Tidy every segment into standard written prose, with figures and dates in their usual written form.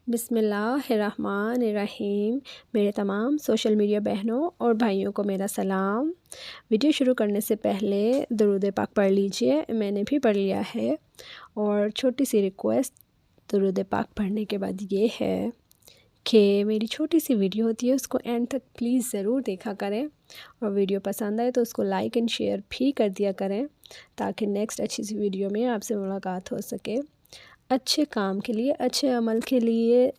بسم اللہ الرحمن الرحیم۔ میرے تمام سوشل میڈیا بہنوں اور بھائیوں کو میرا سلام۔ ویڈیو شروع کرنے سے پہلے درود پاک پڑھ لیجئے، میں نے بھی پڑھ لیا ہے، اور چھوٹی سی ریکویسٹ درود پاک پڑھنے کے بعد یہ ہے کہ میری چھوٹی سی ویڈیو ہوتی ہے اس کو اینڈ تک پلیز ضرور دیکھا کریں، اور ویڈیو پسند آئے تو اس کو لائک اینڈ شیئر بھی کر دیا کریں تاکہ نیکسٹ اچھی سی ویڈیو میں آپ سے ملاقات ہو سکے۔ اچھے کام کے لیے، اچھے عمل کے لیے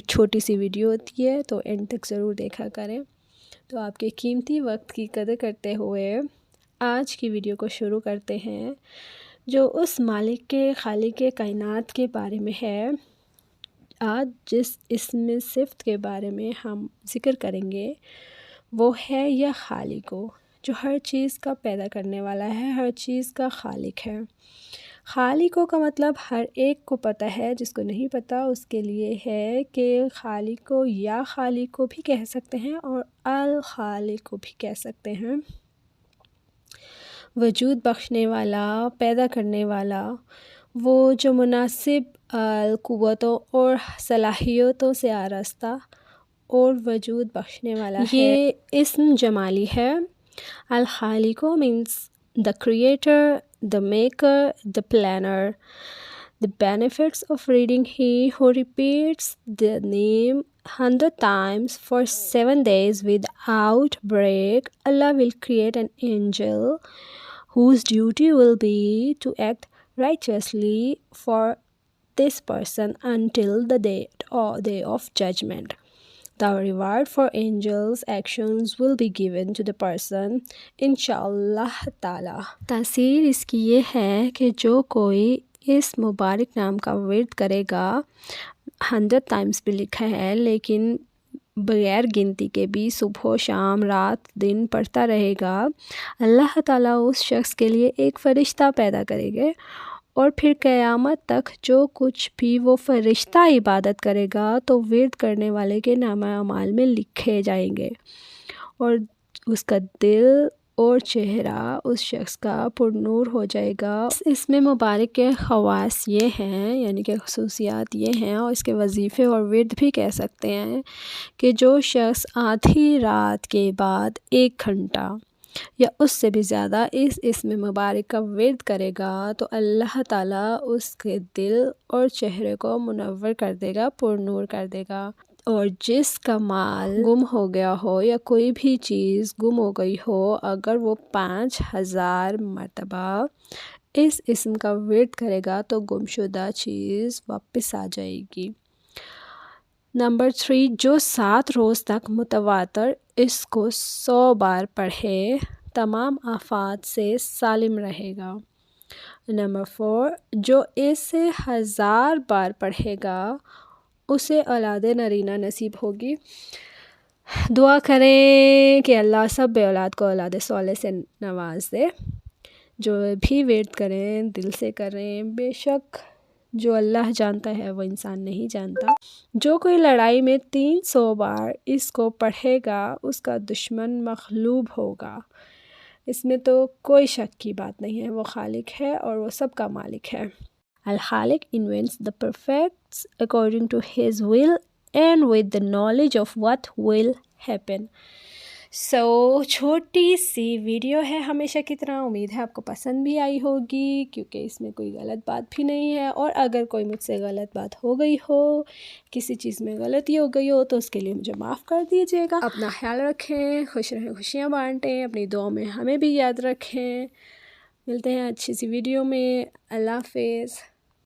چھوٹی سی ویڈیو ہوتی ہے تو اینڈ تک ضرور دیکھا کریں۔ تو آپ کے قیمتی وقت کی قدر کرتے ہوئے آج کی ویڈیو کو شروع کرتے ہیں، جو اس مالک کے خالق کے کائنات کے بارے میں ہے۔ آج جس اسم صفت کے بارے میں ہم ذکر کریں گے وہ ہے یا خالق، جو ہر چیز کا پیدا کرنے والا ہے، ہر چیز کا خالق ہے۔ خالقوں کا مطلب ہر ایک کو پتہ ہے، جس کو نہیں پتہ اس کے لیے ہے کہ خالق کو یا خالق کو بھی کہہ سکتے ہیں اور الخالق کو بھی کہہ سکتے ہیں۔ وجود بخشنے والا، پیدا کرنے والا، وہ جو مناسب قوتوں اور صلاحیتوں سے آراستہ اور وجود بخشنے والا ہے۔ یہ اسم جمالی ہے۔ الخالق means the creator, the maker, the planner. The benefits of reading He who repeats the name 100 times for 7 days without break. Allah will create an angel whose duty will be to act righteously for this person until the day of judgment. The reward for angels' actions will be given to the person انشاءاللہ تعالی۔ تاثیر اس کی یہ ہے کہ جو کوئی اس مبارک نام کا ورد کرے گا، 100 times بھی لکھا ہے لیکن بغیر گنتی کے بھی صبح و شام، رات دن پڑھتا رہے گا، اللہ تعالیٰ اس شخص کے لیے ایک فرشتہ پیدا کرے گے، اور پھر قیامت تک جو کچھ بھی وہ فرشتہ عبادت کرے گا تو ورد کرنے والے کے نامہ اعمال میں لکھے جائیں گے، اور اس کا دل اور چہرہ اس شخص کا پر نور ہو جائے گا۔ اس میں مبارک کے خواص یہ ہیں، یعنی کہ خصوصیات یہ ہیں، اور اس کے وظیفے اور ورد بھی کہہ سکتے ہیں کہ جو شخص آدھی رات کے بعد 1 گھنٹہ یا اس سے بھی زیادہ اس اسم مبارک کا ورد کرے گا تو اللہ تعالیٰ اس کے دل اور چہرے کو منور کر دے گا، پر نور کر دے گا، اور جس کا مال گم ہو گیا ہو یا کوئی بھی چیز گم ہو گئی ہو، اگر وہ 5000 مرتبہ اس اسم کا ورد کرے گا تو گمشدہ چیز واپس آ جائے گی۔ نمبر 3، جو 7 روز تک متواتر اس کو 100 بار پڑھے تمام آفات سے سالم رہے گا۔ نمبر 4، جو اسے 1000 بار پڑھے گا اسے اولاد نرینہ نصیب ہوگی۔ دعا کریں کہ اللہ سب اولاد کو اولاد صالح سے نواز دے۔ جو بھی ورد کریں دل سے کریں، بے شک جو اللہ جانتا ہے وہ انسان نہیں جانتا۔ جو کوئی لڑائی میں 300 بار اس کو پڑھے گا اس کا دشمن مغلوب ہوگا۔ اس میں تو کوئی شک کی بات نہیں ہے، وہ خالق ہے اور وہ سب کا مالک ہے۔ الخالق invents the perfects according to his will and with the knowledge of what will happen. چھوٹی سی ویڈیو ہے ہمیشہ کی طرح، امید ہے آپ کو پسند بھی آئی ہوگی، کیونکہ اس میں کوئی غلط بات بھی نہیں ہے، اور اگر کوئی مجھ سے غلط بات ہو گئی ہو، کسی چیز میں غلطی ہو گئی ہو تو اس کے لیے مجھے معاف کر دیجیے گا۔ اپنا خیال رکھیں، خوش رہیں، خوشیاں بانٹیں، اپنی دعاؤں میں ہمیں بھی یاد رکھیں۔ ملتے ہیں اچھی سی ویڈیو میں۔ اللہ حافظ۔